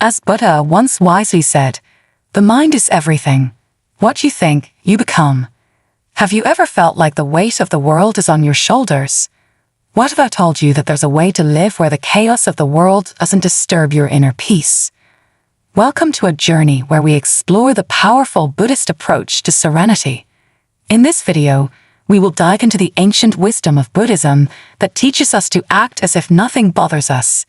As Buddha once wisely said, "The mind is everything. What you think, you become." Have you ever felt like the weight of the world is on your shoulders? What if I told you that there's a way to live where the chaos of the world doesn't disturb your inner peace? Welcome to a journey where we explore the powerful Buddhist approach to serenity. In this video, we will dive into the ancient wisdom of Buddhism that teaches us to act as if nothing bothers us.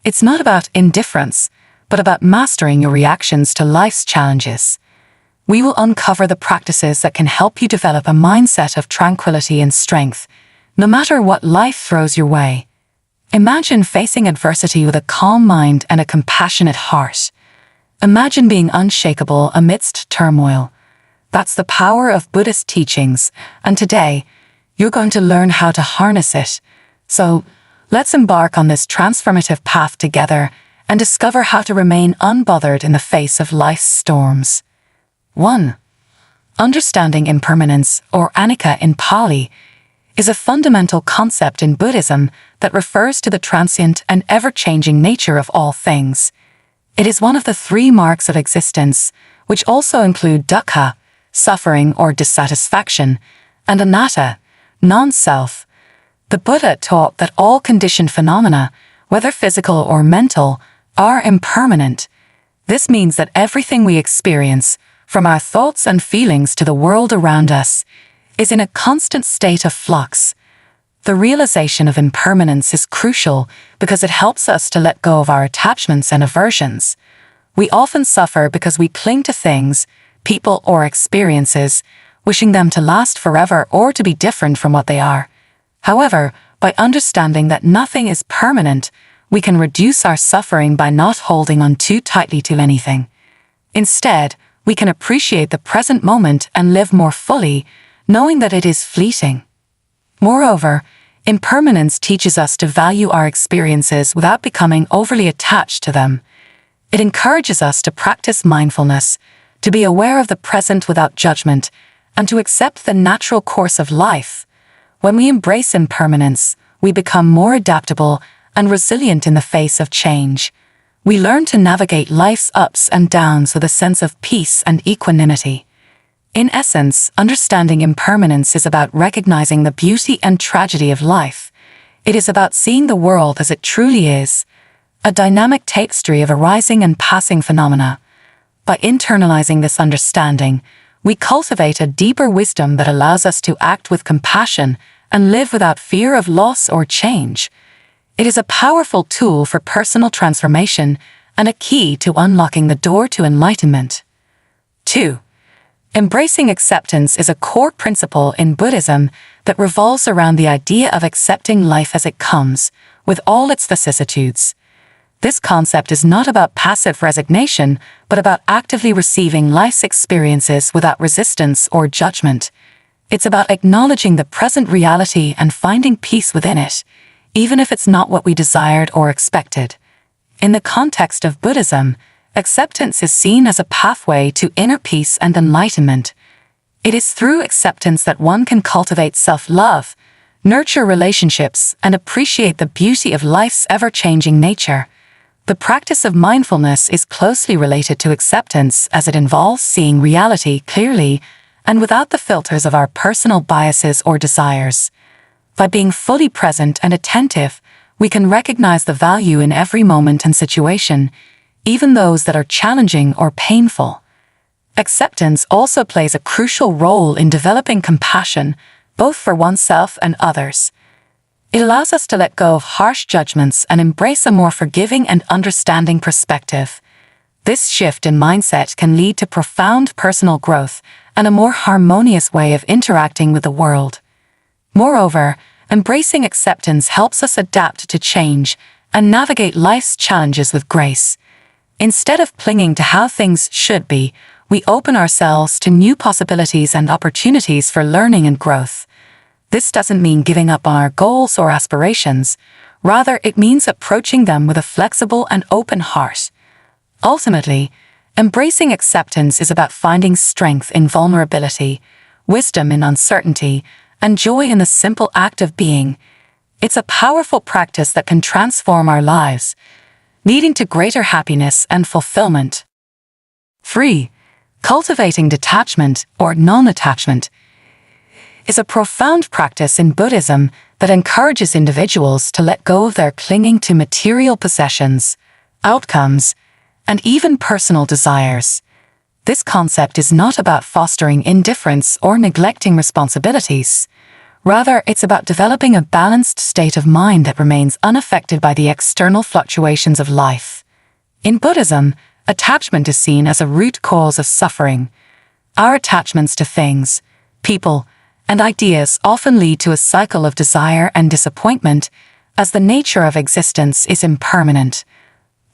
It's not about indifference, but about mastering your reactions to life's challenges. We will uncover the practices that can help you develop a mindset of tranquility and strength, no matter what life throws your way. Imagine facing adversity with a calm mind and a compassionate heart. Imagine being unshakable amidst turmoil. That's the power of Buddhist teachings, and today, you're going to learn how to harness it. So, let's embark on this transformative path together and discover how to remain unbothered in the face of life's storms. 1. Understanding impermanence, or anicca in Pali, is a fundamental concept in Buddhism that refers to the transient and ever-changing nature of all things. It is one of the three marks of existence, which also include dukkha, suffering or dissatisfaction, and anatta, non-self. The Buddha taught that all conditioned phenomena, whether physical or mental, are impermanent. This means that everything we experience, from our thoughts and feelings to the world around us, is in a constant state of flux. The realization of impermanence is crucial because it helps us to let go of our attachments and aversions. We often suffer because we cling to things, people or experiences, wishing them to last forever or to be different from what they are. However, by understanding that nothing is permanent, we can reduce our suffering by not holding on too tightly to anything. Instead, we can appreciate the present moment and live more fully, knowing that it is fleeting. Moreover, impermanence teaches us to value our experiences without becoming overly attached to them. It encourages us to practice mindfulness, to be aware of the present without judgment, and to accept the natural course of life. When we embrace impermanence, we become more adaptable and resilient in the face of change. We learn to navigate life's ups and downs with a sense of peace and equanimity. In essence, understanding impermanence is about recognizing the beauty and tragedy of life. It is about seeing the world as it truly is, a dynamic tapestry of arising and passing phenomena. By internalizing this understanding, we cultivate a deeper wisdom that allows us to act with compassion and live without fear of loss or change. It is a powerful tool for personal transformation and a key to unlocking the door to enlightenment. 2. Embracing acceptance is a core principle in Buddhism that revolves around the idea of accepting life as it comes, with all its vicissitudes. This concept is not about passive resignation, but about actively receiving life's experiences without resistance or judgment. It's about acknowledging the present reality and finding peace within it, even if it's not what we desired or expected. In the context of Buddhism, acceptance is seen as a pathway to inner peace and enlightenment. It is through acceptance that one can cultivate self-love, nurture relationships, and appreciate the beauty of life's ever-changing nature. The practice of mindfulness is closely related to acceptance as it involves seeing reality clearly and without the filters of our personal biases or desires. By being fully present and attentive, we can recognize the value in every moment and situation, even those that are challenging or painful. Acceptance also plays a crucial role in developing compassion, both for oneself and others. It allows us to let go of harsh judgments and embrace a more forgiving and understanding perspective. This shift in mindset can lead to profound personal growth and a more harmonious way of interacting with the world. Moreover, embracing acceptance helps us adapt to change and navigate life's challenges with grace. Instead of clinging to how things should be, we open ourselves to new possibilities and opportunities for learning and growth. This doesn't mean giving up on our goals or aspirations. Rather, it means approaching them with a flexible and open heart. Ultimately, embracing acceptance is about finding strength in vulnerability, wisdom in uncertainty, and joy in the simple act of being. It's a powerful practice that can transform our lives, leading to greater happiness and fulfillment. 3. Cultivating detachment or non-attachment is a profound practice in Buddhism that encourages individuals to let go of their clinging to material possessions, outcomes, and even personal desires. This concept is not about fostering indifference or neglecting responsibilities. Rather, it's about developing a balanced state of mind that remains unaffected by the external fluctuations of life. In Buddhism, attachment is seen as a root cause of suffering. Our attachments to things, people, and ideas often lead to a cycle of desire and disappointment, as the nature of existence is impermanent.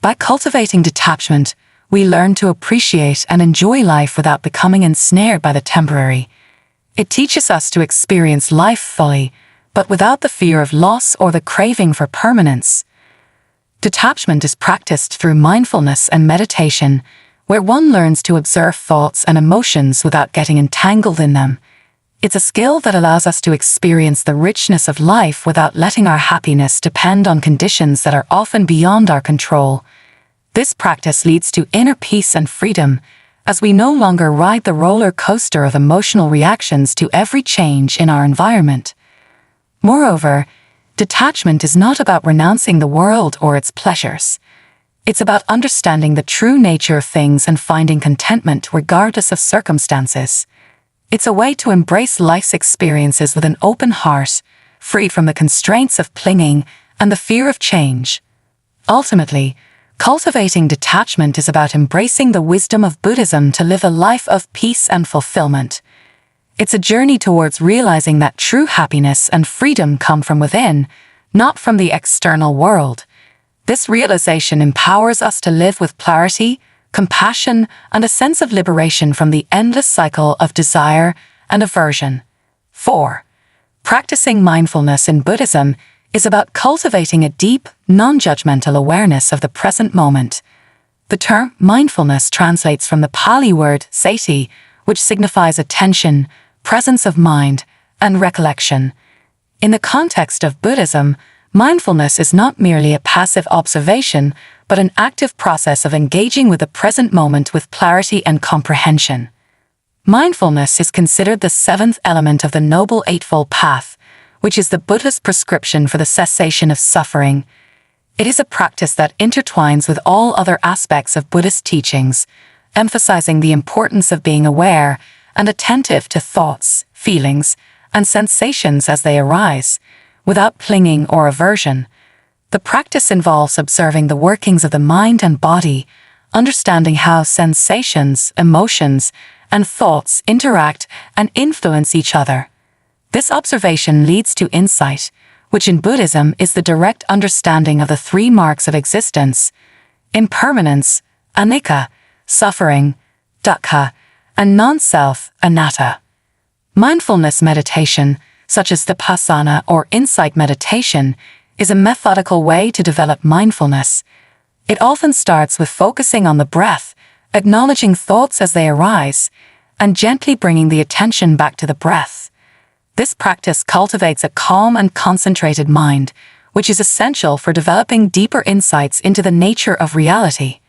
By cultivating detachment, we learn to appreciate and enjoy life without becoming ensnared by the temporary. It teaches us to experience life fully, but without the fear of loss or the craving for permanence. Detachment is practiced through mindfulness and meditation, where one learns to observe thoughts and emotions without getting entangled in them. It's a skill that allows us to experience the richness of life without letting our happiness depend on conditions that are often beyond our control. This practice leads to inner peace and freedom, as we no longer ride the roller coaster of emotional reactions to every change in our environment. Moreover, detachment is not about renouncing the world or its pleasures. It's about understanding the true nature of things and finding contentment regardless of circumstances. It's a way to embrace life's experiences with an open heart, free from the constraints of clinging and the fear of change. Ultimately, cultivating detachment is about embracing the wisdom of Buddhism to live a life of peace and fulfillment. It's a journey towards realizing that true happiness and freedom come from within, not from the external world. This realization empowers us to live with clarity, compassion, and a sense of liberation from the endless cycle of desire and aversion. 4. Practicing mindfulness in Buddhism is about cultivating a deep, non-judgmental awareness of the present moment. The term mindfulness translates from the Pali word sati, which signifies attention, presence of mind, and recollection. In the context of Buddhism, mindfulness is not merely a passive observation, but an active process of engaging with the present moment with clarity and comprehension. Mindfulness is considered the seventh element of the Noble Eightfold Path, which is the Buddha's prescription for the cessation of suffering. It is a practice that intertwines with all other aspects of Buddhist teachings, emphasizing the importance of being aware and attentive to thoughts, feelings, and sensations as they arise, without clinging or aversion. The practice involves observing the workings of the mind and body, understanding how sensations, emotions, and thoughts interact and influence each other. This observation leads to insight, which in Buddhism is the direct understanding of the three marks of existence: impermanence, anicca, suffering, dukkha, and non-self, anatta. Mindfulness meditation, such as vipassana or insight meditation, is a methodical way to develop mindfulness. It often starts with focusing on the breath, acknowledging thoughts as they arise, and gently bringing the attention back to the breath. This practice cultivates a calm and concentrated mind, which is essential for developing deeper insights into the nature of reality.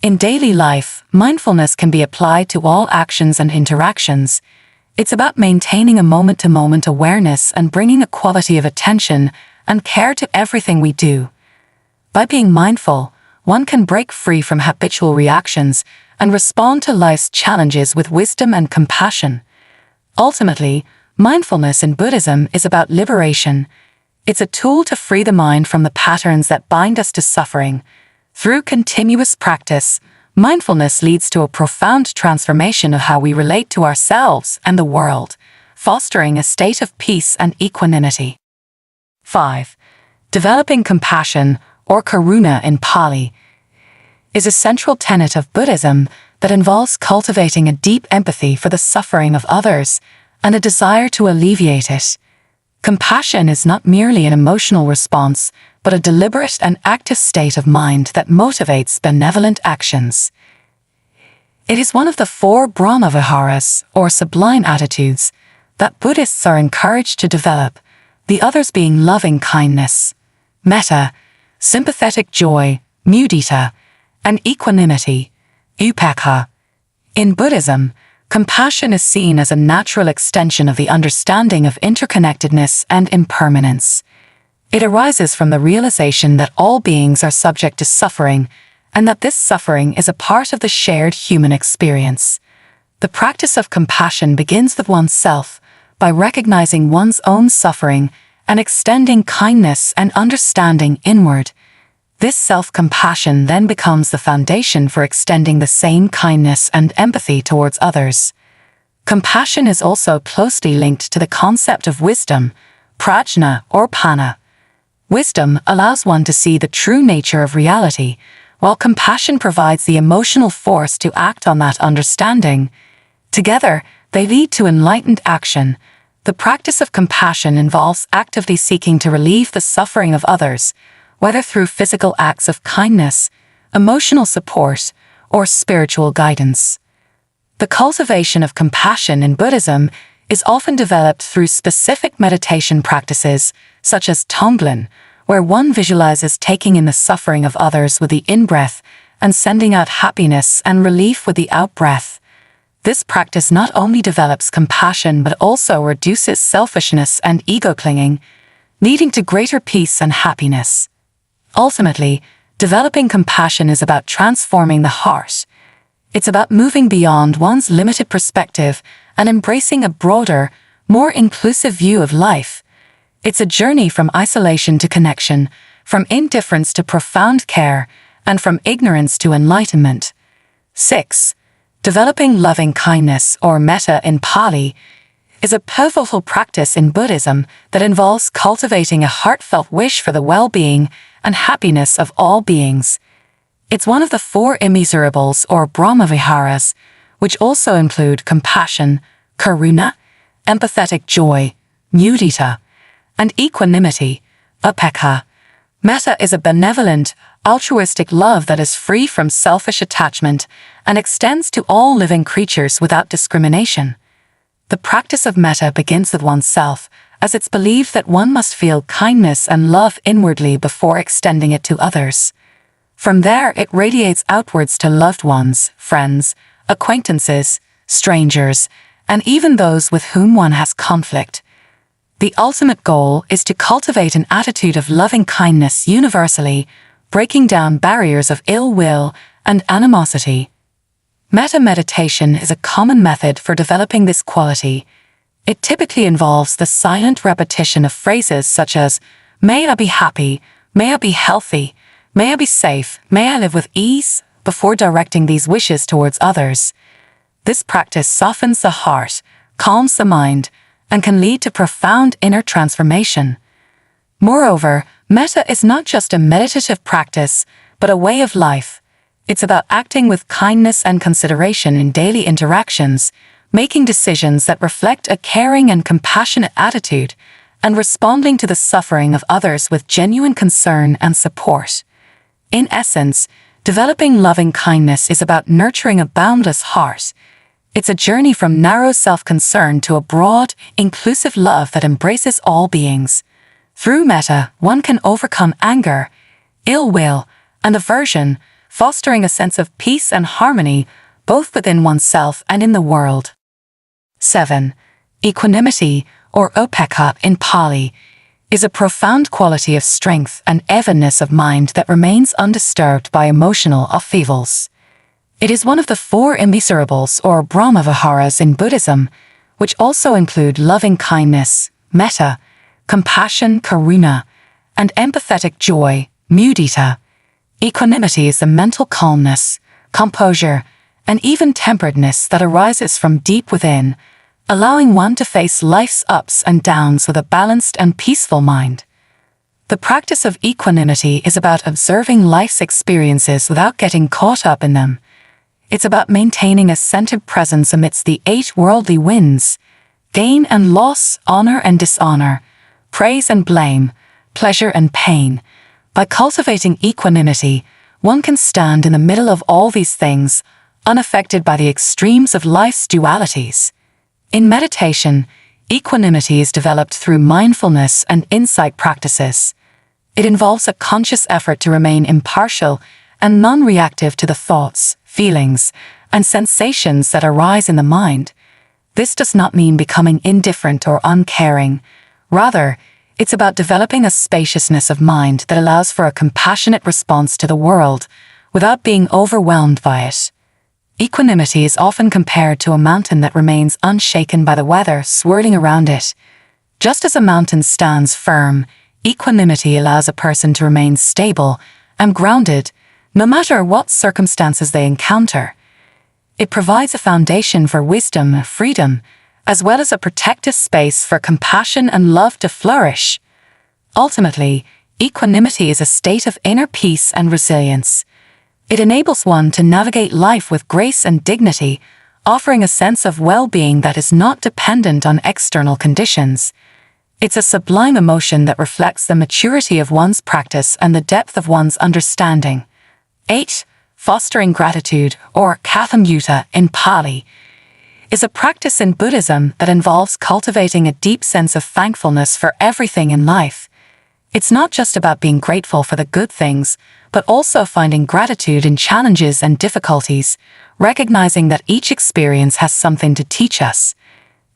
In daily life, mindfulness can be applied to all actions and interactions. It's about maintaining a moment-to-moment awareness and bringing a quality of attention and care to everything we do. By being mindful, one can break free from habitual reactions and respond to life's challenges with wisdom and compassion. Ultimately, mindfulness in Buddhism is about liberation. It's a tool to free the mind from the patterns that bind us to suffering. Through continuous practice, mindfulness leads to a profound transformation of how we relate to ourselves and the world, fostering a state of peace and equanimity. 5. Developing compassion, or karuna in Pali, is a central tenet of Buddhism that involves cultivating a deep empathy for the suffering of others and a desire to alleviate it. Compassion is not merely an emotional response, but a deliberate and active state of mind that motivates benevolent actions. It is one of the 4 Brahmaviharas, or sublime attitudes, that Buddhists are encouraged to develop, the others being loving kindness, metta, sympathetic joy, mudita, and equanimity, upekkha. In Buddhism, compassion is seen as a natural extension of the understanding of interconnectedness and impermanence. It arises from the realization that all beings are subject to suffering, and that this suffering is a part of the shared human experience. The practice of compassion begins with oneself by recognizing one's own suffering and extending kindness and understanding inward. This self-compassion then becomes the foundation for extending the same kindness and empathy towards others. Compassion is also closely linked to the concept of wisdom, prajna or panna. Wisdom allows one to see the true nature of reality, while compassion provides the emotional force to act on that understanding. Together, they lead to enlightened action. The practice of compassion involves actively seeking to relieve the suffering of others, whether through physical acts of kindness, emotional support, or spiritual guidance. The cultivation of compassion in Buddhism is often developed through specific meditation practices, such as Tonglen, where one visualizes taking in the suffering of others with the in-breath and sending out happiness and relief with the out-breath. This practice not only develops compassion but also reduces selfishness and ego-clinging, leading to greater peace and happiness. Ultimately, developing compassion is about transforming the heart. It's about moving beyond one's limited perspective and embracing a broader, more inclusive view of life. It's a journey from isolation to connection, from indifference to profound care, and from ignorance to enlightenment. 6. Developing loving kindness, or metta in Pali, is a pivotal practice in Buddhism that involves cultivating a heartfelt wish for the well-being and happiness of all beings. It's one of the 4 immeasurables or Brahmaviharas, which also include compassion, karuna, empathetic joy, mudita, and equanimity, upekkha. Metta is a benevolent, altruistic love that is free from selfish attachment and extends to all living creatures without discrimination. The practice of metta begins with oneself, as it's believed that one must feel kindness and love inwardly before extending it to others. From there, it radiates outwards to loved ones, friends, acquaintances, strangers, and even those with whom one has conflict. The ultimate goal is to cultivate an attitude of loving kindness universally, breaking down barriers of ill will and animosity. Metta meditation is a common method for developing this quality. It typically involves the silent repetition of phrases such as, "May I be happy, may I be healthy, may I be safe, may I live with ease," before directing these wishes towards others. This practice softens the heart, calms the mind, and can lead to profound inner transformation. Moreover, metta is not just a meditative practice, but a way of life. It's about acting with kindness and consideration in daily interactions, making decisions that reflect a caring and compassionate attitude, and responding to the suffering of others with genuine concern and support. In essence, developing loving kindness is about nurturing a boundless heart. It's a journey from narrow self-concern to a broad, inclusive love that embraces all beings. Through metta, one can overcome anger, ill will, and aversion, fostering a sense of peace and harmony both within oneself and in the world. 7. Equanimity, or upekkha in Pali, is a profound quality of strength and evenness of mind that remains undisturbed by emotional upheavals. It is one of the 4 immeasurables or Brahmaviharas in Buddhism, which also include loving kindness, metta, compassion, karuna, and empathetic joy, mudita. Equanimity is the mental calmness, composure, and even temperedness that arises from deep within, allowing one to face life's ups and downs with a balanced and peaceful mind. The practice of equanimity is about observing life's experiences without getting caught up in them. It's about maintaining a centered presence amidst the 8 worldly winds: gain and loss, honor and dishonor, praise and blame, pleasure and pain. By cultivating equanimity, one can stand in the middle of all these things, unaffected by the extremes of life's dualities. In meditation, equanimity is developed through mindfulness and insight practices. It involves a conscious effort to remain impartial and non-reactive to the thoughts, feelings, and sensations that arise in the mind. This does not mean becoming indifferent or uncaring. Rather, it's about developing a spaciousness of mind that allows for a compassionate response to the world without being overwhelmed by it. Equanimity is often compared to a mountain that remains unshaken by the weather swirling around it. Just as a mountain stands firm, equanimity allows a person to remain stable and grounded no matter what circumstances they encounter. It provides a foundation for wisdom, freedom, as well as a protective space for compassion and love to flourish. Ultimately, equanimity is a state of inner peace and resilience. It enables one to navigate life with grace and dignity, offering a sense of well-being that is not dependent on external conditions. It's a sublime emotion that reflects the maturity of one's practice and the depth of one's understanding. 8. Fostering gratitude, or Kathamutta in Pali, is a practice in Buddhism that involves cultivating a deep sense of thankfulness for everything in life. It's not just about being grateful for the good things, but also finding gratitude in challenges and difficulties, recognizing that each experience has something to teach us.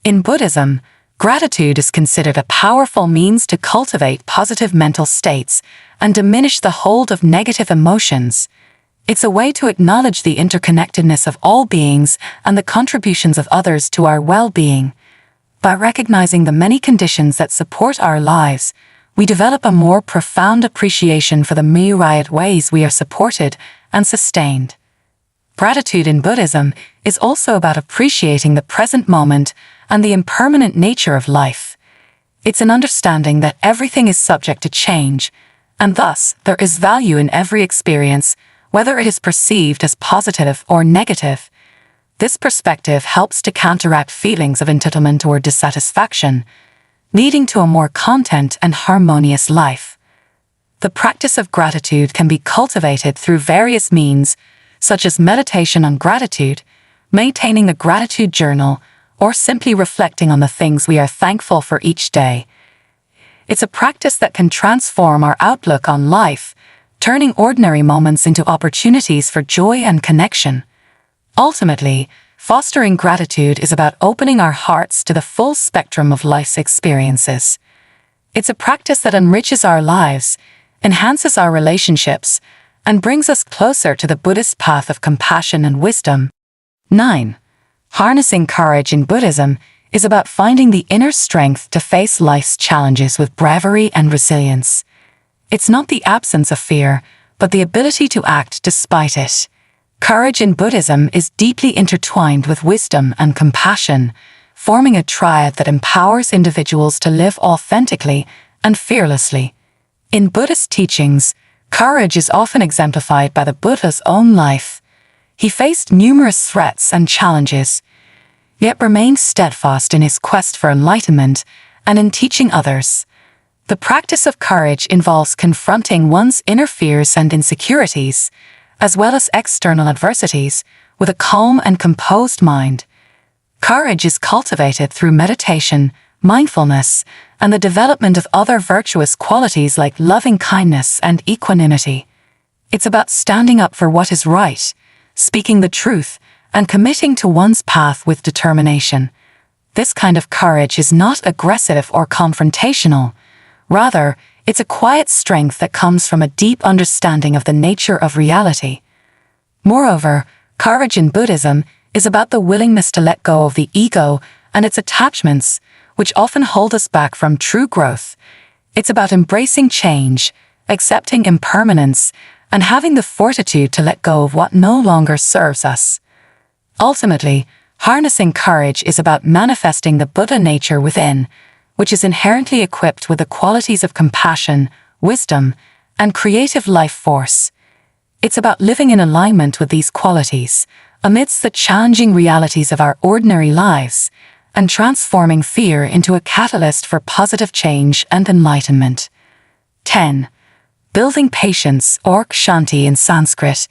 In Buddhism, gratitude is considered a powerful means to cultivate positive mental states and diminish the hold of negative emotions. It's a way to acknowledge the interconnectedness of all beings and the contributions of others to our well-being. By recognizing the many conditions that support our lives, we develop a more profound appreciation for the myriad ways we are supported and sustained. Gratitude in Buddhism is also about appreciating the present moment and the impermanent nature of life. It's an understanding that everything is subject to change, and thus there is value in every experience, whether it is perceived as positive or negative. This perspective helps to counteract feelings of entitlement or dissatisfaction, leading to a more content and harmonious life. The practice of gratitude can be cultivated through various means, such as meditation on gratitude, maintaining a gratitude journal, or simply reflecting on the things we are thankful for each day. It's a practice that can transform our outlook on life, turning ordinary moments into opportunities for joy and connection. Ultimately, fostering gratitude is about opening our hearts to the full spectrum of life's experiences. It's a practice that enriches our lives, enhances our relationships, and brings us closer to the Buddhist path of compassion and wisdom. 9. Harnessing courage in Buddhism is about finding the inner strength to face life's challenges with bravery and resilience. It's not the absence of fear, but the ability to act despite it. Courage in Buddhism is deeply intertwined with wisdom and compassion, forming a triad that empowers individuals to live authentically and fearlessly. In Buddhist teachings, courage is often exemplified by the Buddha's own life. He faced numerous threats and challenges, yet remained steadfast in his quest for enlightenment and in teaching others. The practice of courage involves confronting one's inner fears and insecurities, as well as external adversities, with a calm and composed mind. Courage is cultivated through meditation, mindfulness, and the development of other virtuous qualities like loving-kindness and equanimity. It's about standing up for what is right, speaking the truth, and committing to one's path with determination. This kind of courage is not aggressive or confrontational. Rather, it's a quiet strength that comes from a deep understanding of the nature of reality. Moreover, courage in Buddhism is about the willingness to let go of the ego and its attachments, which often hold us back from true growth. It's about embracing change, accepting impermanence, and having the fortitude to let go of what no longer serves us. Ultimately, harnessing courage is about manifesting the Buddha nature within, which is inherently equipped with the qualities of compassion, wisdom, and creative life force. It's about living in alignment with these qualities, amidst the challenging realities of our ordinary lives, and transforming fear into a catalyst for positive change and enlightenment. 10. Building patience, or kshanti in Sanskrit,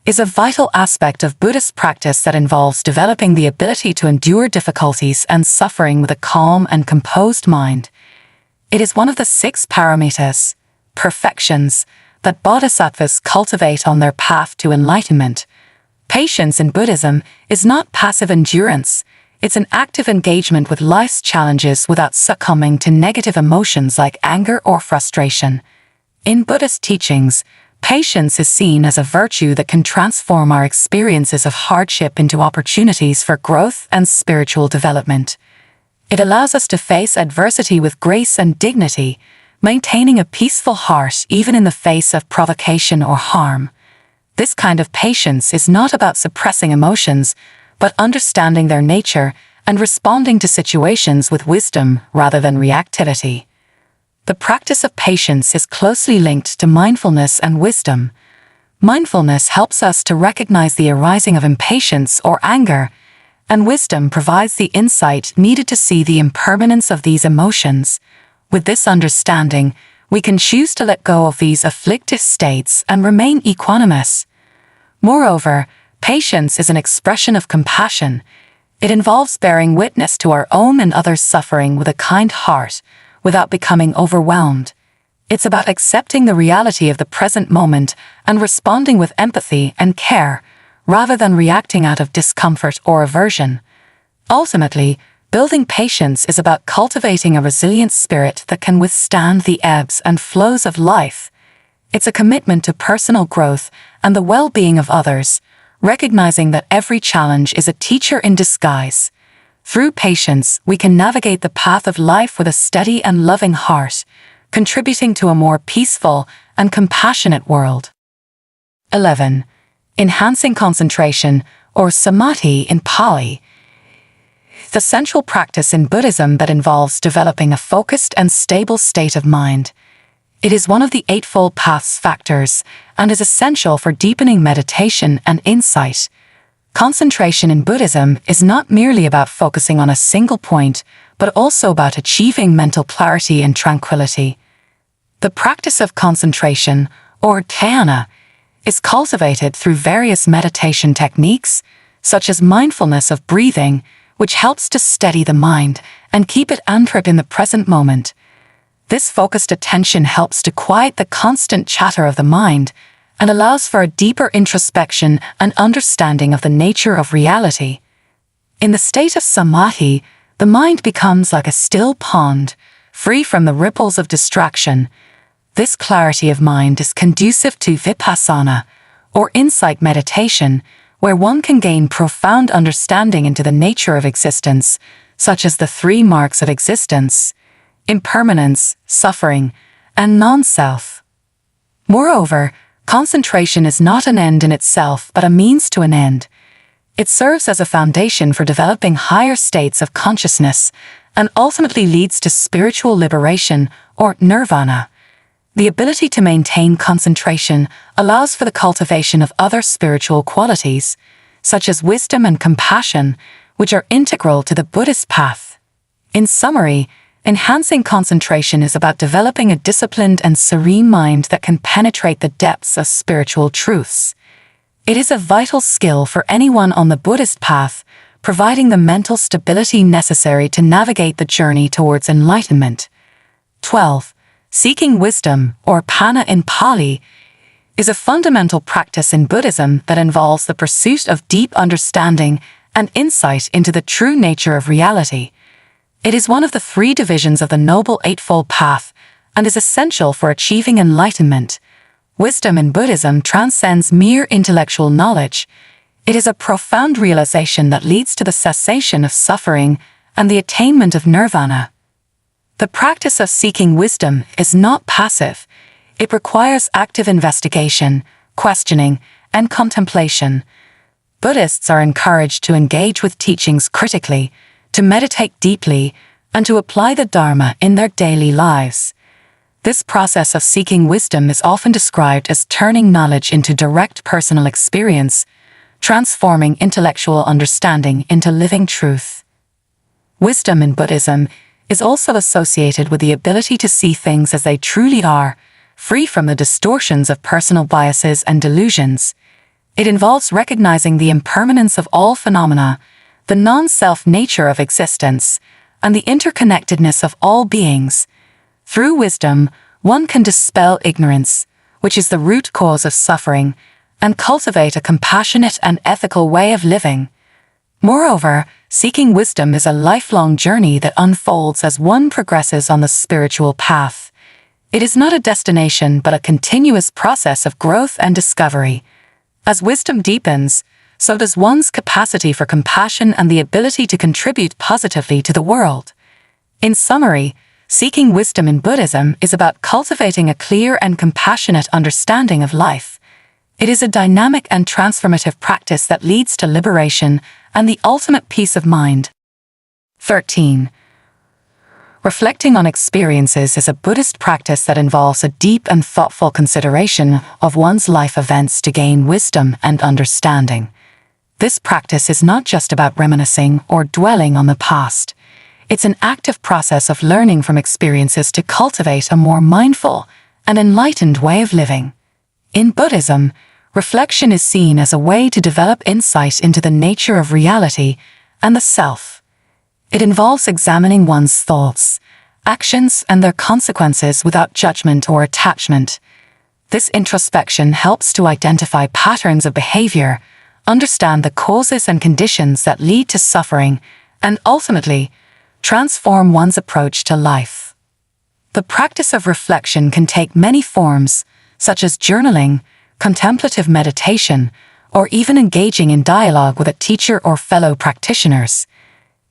is a vital aspect of Buddhist practice that involves developing the ability to endure difficulties and suffering with a calm and composed mind. It is one of the 6 paramitas, perfections, that bodhisattvas cultivate on their path to enlightenment. Patience in Buddhism is not passive endurance, it's an active engagement with life's challenges without succumbing to negative emotions like anger or frustration. In Buddhist teachings, patience is seen as a virtue that can transform our experiences of hardship into opportunities for growth and spiritual development. It allows us to face adversity with grace and dignity, maintaining a peaceful heart even in the face of provocation or harm. This kind of patience is not about suppressing emotions, but understanding their nature and responding to situations with wisdom rather than reactivity. The practice of patience is closely linked to mindfulness and wisdom. Mindfulness helps us to recognize the arising of impatience or anger, and wisdom provides the insight needed to see the impermanence of these emotions. With this understanding, we can choose to let go of these afflictive states and remain equanimous. Moreover, patience is an expression of compassion. It involves bearing witness to our own and others' suffering with a kind heart, without becoming overwhelmed. It's about accepting the reality of the present moment and responding with empathy and care, rather than reacting out of discomfort or aversion. Ultimately, building patience is about cultivating a resilient spirit that can withstand the ebbs and flows of life. It's a commitment to personal growth and the well-being of others, recognizing that every challenge is a teacher in disguise. Through patience, we can navigate the path of life with a steady and loving heart, contributing to a more peaceful and compassionate world. 11. Enhancing concentration, or samadhi in Pali. The central practice in Buddhism that involves developing a focused and stable state of mind. It is one of the Eightfold Path's factors and is essential for deepening meditation and insight. Concentration in Buddhism is not merely about focusing on a single point, but also about achieving mental clarity and tranquility. The practice of concentration, or dhyana, is cultivated through various meditation techniques, such as mindfulness of breathing, which helps to steady the mind and keep it anchored in the present moment. This focused attention helps to quiet the constant chatter of the mind and allows for a deeper introspection and understanding of the nature of reality. In the state of samadhi, the mind becomes like a still pond, free from the ripples of distraction. This clarity of mind is conducive to vipassana, or insight meditation, where one can gain profound understanding into the nature of existence, such as the three marks of existence: impermanence, suffering, and non-self. Moreover, concentration is not an end in itself but a means to an end. It serves as a foundation for developing higher states of consciousness and ultimately leads to spiritual liberation, or nirvana. The ability to maintain concentration allows for the cultivation of other spiritual qualities, such as wisdom and compassion, which are integral to the Buddhist path. In summary, enhancing concentration is about developing a disciplined and serene mind that can penetrate the depths of spiritual truths. It is a vital skill for anyone on the Buddhist path, providing the mental stability necessary to navigate the journey towards enlightenment. 12. Seeking wisdom, or panna in Pali, is a fundamental practice in Buddhism that involves the pursuit of deep understanding and insight into the true nature of reality. It is one of the three divisions of the Noble Eightfold Path and is essential for achieving enlightenment. Wisdom in Buddhism transcends mere intellectual knowledge. It is a profound realization that leads to the cessation of suffering and the attainment of nirvana. The practice of seeking wisdom is not passive. It requires active investigation, questioning, and contemplation. Buddhists are encouraged to engage with teachings critically, to meditate deeply, and to apply the Dharma in their daily lives. This process of seeking wisdom is often described as turning knowledge into direct personal experience, transforming intellectual understanding into living truth. Wisdom in Buddhism is also associated with the ability to see things as they truly are, free from the distortions of personal biases and delusions. It involves recognizing the impermanence of all phenomena, the non-self nature of existence, and the interconnectedness of all beings. Through wisdom, one can dispel ignorance, which is the root cause of suffering, and cultivate a compassionate and ethical way of living. Moreover, seeking wisdom is a lifelong journey that unfolds as one progresses on the spiritual path. It is not a destination but a continuous process of growth and discovery. As wisdom deepens, so does one's capacity for compassion and the ability to contribute positively to the world. In summary, seeking wisdom in Buddhism is about cultivating a clear and compassionate understanding of life. It is a dynamic and transformative practice that leads to liberation and the ultimate peace of mind. 13. Reflecting on experiences is a Buddhist practice that involves a deep and thoughtful consideration of one's life events to gain wisdom and understanding. This practice is not just about reminiscing or dwelling on the past. It's an active process of learning from experiences to cultivate a more mindful and enlightened way of living. In Buddhism, reflection is seen as a way to develop insight into the nature of reality and the self. It involves examining one's thoughts, actions, and their consequences without judgment or attachment. This introspection helps to identify patterns of behavior, understand the causes and conditions that lead to suffering, and ultimately, transform one's approach to life. The practice of reflection can take many forms, such as journaling, contemplative meditation, or even engaging in dialogue with a teacher or fellow practitioners.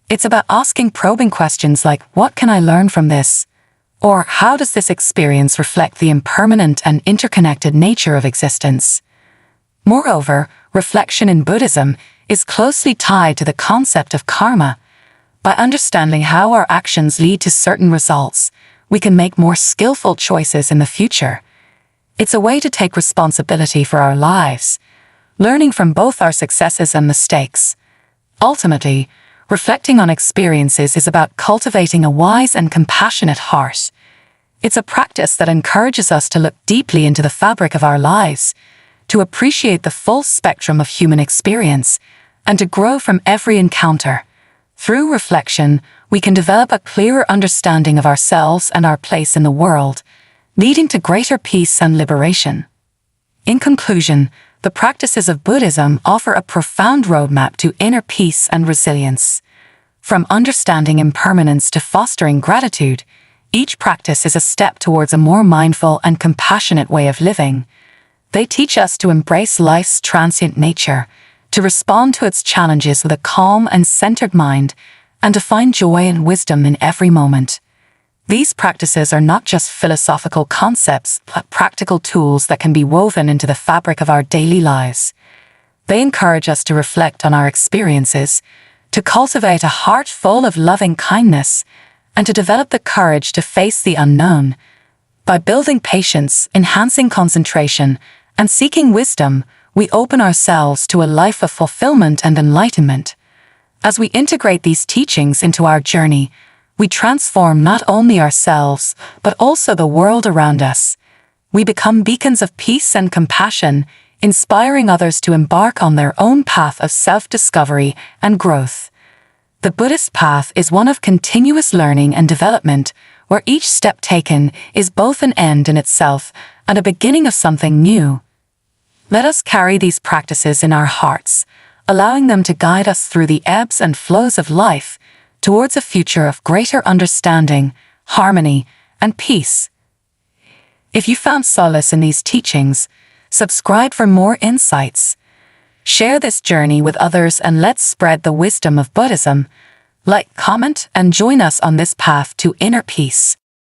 It's about asking probing questions like, "What can I learn from this?" Or, "How does this experience reflect the impermanent and interconnected nature of existence?" Moreover, reflection in Buddhism is closely tied to the concept of karma. By understanding how our actions lead to certain results, we can make more skillful choices in the future. It's a way to take responsibility for our lives, learning from both our successes and mistakes. Ultimately, reflecting on experiences is about cultivating a wise and compassionate heart. It's a practice that encourages us to look deeply into the fabric of our lives, to appreciate the full spectrum of human experience, and to grow from every encounter. Through reflection, we can develop a clearer understanding of ourselves and our place in the world, leading to greater peace and liberation. In conclusion, the practices of Buddhism offer a profound roadmap to inner peace and resilience. From understanding impermanence to fostering gratitude, each practice is a step towards a more mindful and compassionate way of living. They teach us to embrace life's transient nature, to respond to its challenges with a calm and centered mind, and to find joy and wisdom in every moment. These practices are not just philosophical concepts, but practical tools that can be woven into the fabric of our daily lives. They encourage us to reflect on our experiences, to cultivate a heart full of loving kindness, and to develop the courage to face the unknown. By building patience, enhancing concentration, and seeking wisdom, we open ourselves to a life of fulfillment and enlightenment. As we integrate these teachings into our journey, we transform not only ourselves, but also the world around us. We become beacons of peace and compassion, inspiring others to embark on their own path of self-discovery and growth. The Buddhist path is one of continuous learning and development, where each step taken is both an end in itself and a beginning of something new. Let us carry these practices in our hearts, allowing them to guide us through the ebbs and flows of life towards a future of greater understanding, harmony, and peace. If you found solace in these teachings, subscribe for more insights. Share this journey with others and let's spread the wisdom of Buddhism. Like, comment, and join us on this path to inner peace.